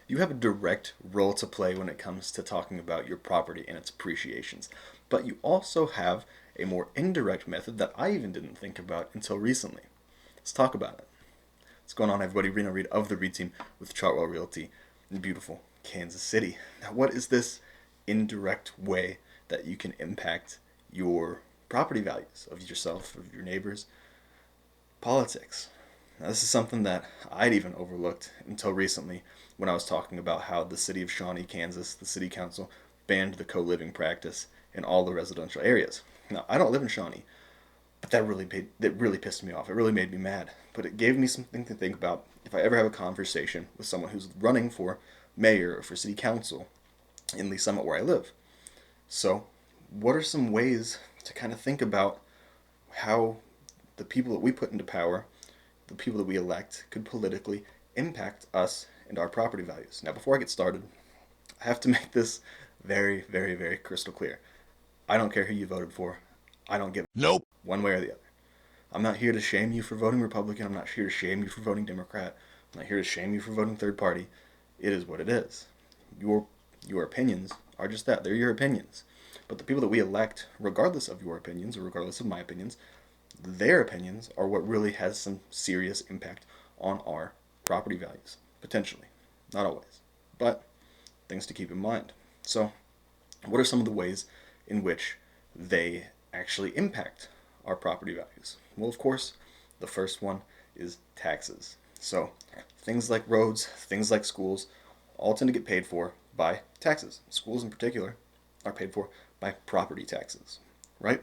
You have a direct role to play when it comes to talking about your property and its appreciations. But you also have a more indirect method that I even didn't think about until recently. Let's talk about it. What's going on, everybody? Reno Reed of the Reed Team with Chartwell Realty in beautiful Kansas City. Now, what is this indirect way that you can impact your property values of yourself, of your neighbors? Politics. Now, this is something that I'd even overlooked until recently when I was talking about how the city of Shawnee, Kansas, the city council, banned the co-living practice in all the residential areas. Now, I don't live in Shawnee, but that really pissed me off. It really made me mad. But it gave me something to think about if I ever have a conversation with someone who's running for mayor or for city council in Lee Summit where I live. So, what are some ways to kind of think about how the people that we put into power, the people that we elect, could politically impact us and our property values? Now, before I get started, I have to make this very, very, very crystal clear. I don't care who you voted for. I don't give Nope. one way or the other. I'm not here to shame you for voting Republican. I'm not here to shame you for voting Democrat. I'm not here to shame you for voting third party. It is what it is. Your your opinions are just that. They're your opinions. But the people that we elect, regardless of your opinions or regardless of my opinions, their opinions are what really has some serious impact on our property values, potentially. Not always, but things to keep in mind. So, what are some of the ways in which they actually impact our property values? Well, of course, the first one is taxes. So, things like roads, things like schools, all tend to get paid for by taxes. Schools, in particular, are paid for by property taxes, right?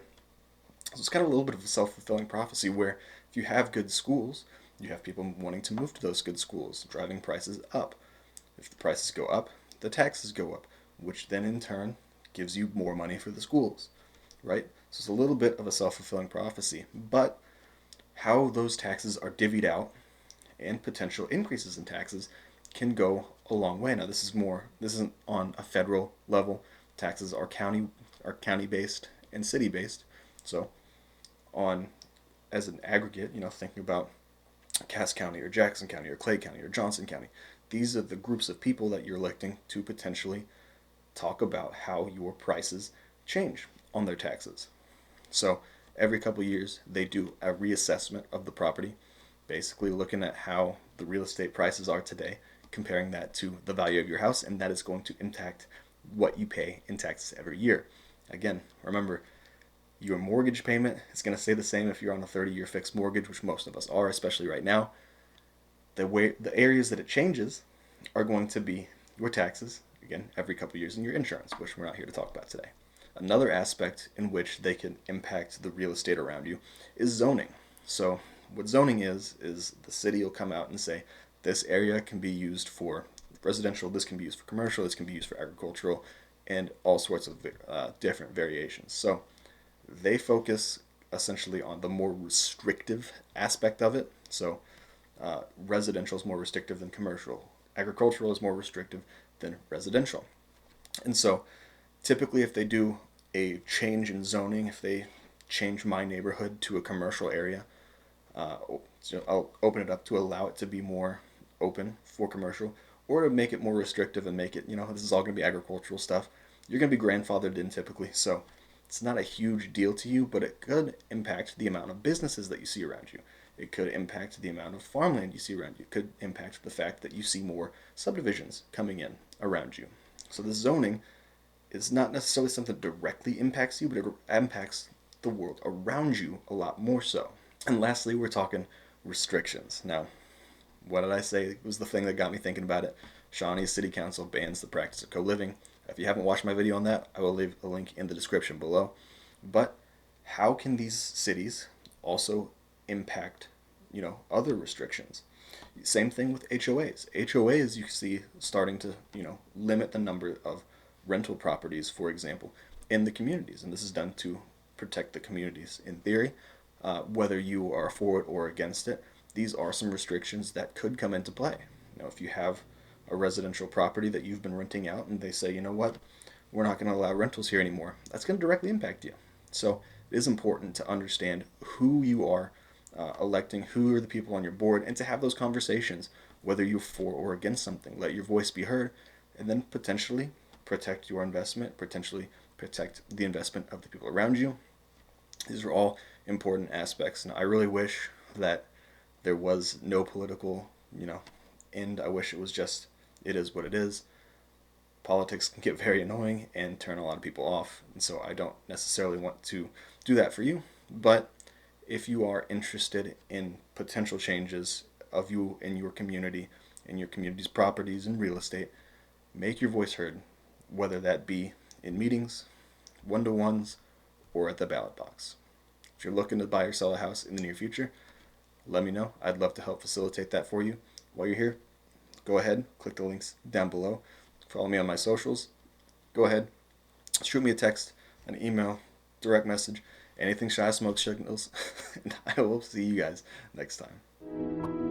So it's kind of a little bit of a self-fulfilling prophecy where if you have good schools, you have people wanting to move to those good schools, driving prices up. If the prices go up, the taxes go up, which then in turn gives you more money for the schools, right? So it's a little bit of a self-fulfilling prophecy, but how those taxes are divvied out and potential increases in taxes can go a long way. Now this isn't on a federal level. Taxes are county based and city based. So on as an aggregate, thinking about Cass County or Jackson County or Clay County or Johnson County, these are the groups of people that you're electing to potentially talk about how your prices change on their taxes. So every couple of years, they do a reassessment of the property, basically looking at how the real estate prices are today, comparing that to the value of your house, and that is going to impact what you pay in taxes every year. Again, remember, your mortgage payment is going to stay the same if you're on a 30-year fixed mortgage, which most of us are, especially right now. The areas that it changes are going to be your taxes, again, every couple of years, and your insurance, which we're not here to talk about today. Another aspect in which they can impact the real estate around you is zoning. So, what zoning is the city will come out and say, this area can be used for residential, this can be used for commercial, this can be used for agricultural, and all sorts of different variations. So, they focus essentially on the more restrictive aspect of it. So, residential is more restrictive than commercial. Agricultural is more restrictive than residential. And so, typically, if they do a change in zoning, if they change my neighborhood to a commercial area, uh, so I'll open it up to allow it to be more open for commercial, or to make it more restrictive and make it, this is all going to be agricultural stuff. You're going to be grandfathered in typically, so it's not a huge deal to you, but it could impact the amount of businesses that you see around you. It could impact the amount of farmland you see around you. It could impact the fact that you see more subdivisions coming in around you. So the zoning is not necessarily something that directly impacts you, but it impacts the world around you a lot more so. And lastly, we're talking restrictions. Now, what did I say was the thing that got me thinking about it? Shawnee's City Council bans the practice of co-living. If you haven't watched my video on that, I will leave a link in the description below. But how can these cities also impact, other restrictions? Same thing with HOAs. HOAs you see starting to, limit the number of rental properties, for example, in the communities. And this is done to protect the communities in theory. Whether you are for it or against it, these are some restrictions that could come into play. If you have a residential property that you've been renting out and they say, you know what, we're not going to allow rentals here anymore, that's going to directly impact you. So it is important to understand who you are electing, who are the people on your board, and to have those conversations whether you're for or against something. Let your voice be heard, and then potentially protect your investment, potentially protect the investment of the people around you. These are all important aspects, and I really wish that there was no political, end. I wish it was just, it is what it is. Politics can get very annoying and turn a lot of people off, and so I don't necessarily want to do that for you. But if you are interested in potential changes of you in your community, in your community's properties and real estate, make your voice heard, whether that be in meetings, one-to-ones, or at the ballot box. If you're looking to buy or sell a house in the near future, let me know. I'd love to help facilitate that for you. While you're here, go ahead, click the links down below. Follow me on my socials. Go ahead, shoot me a text, an email, direct message, anything shy smoke signals, and I will see you guys next time.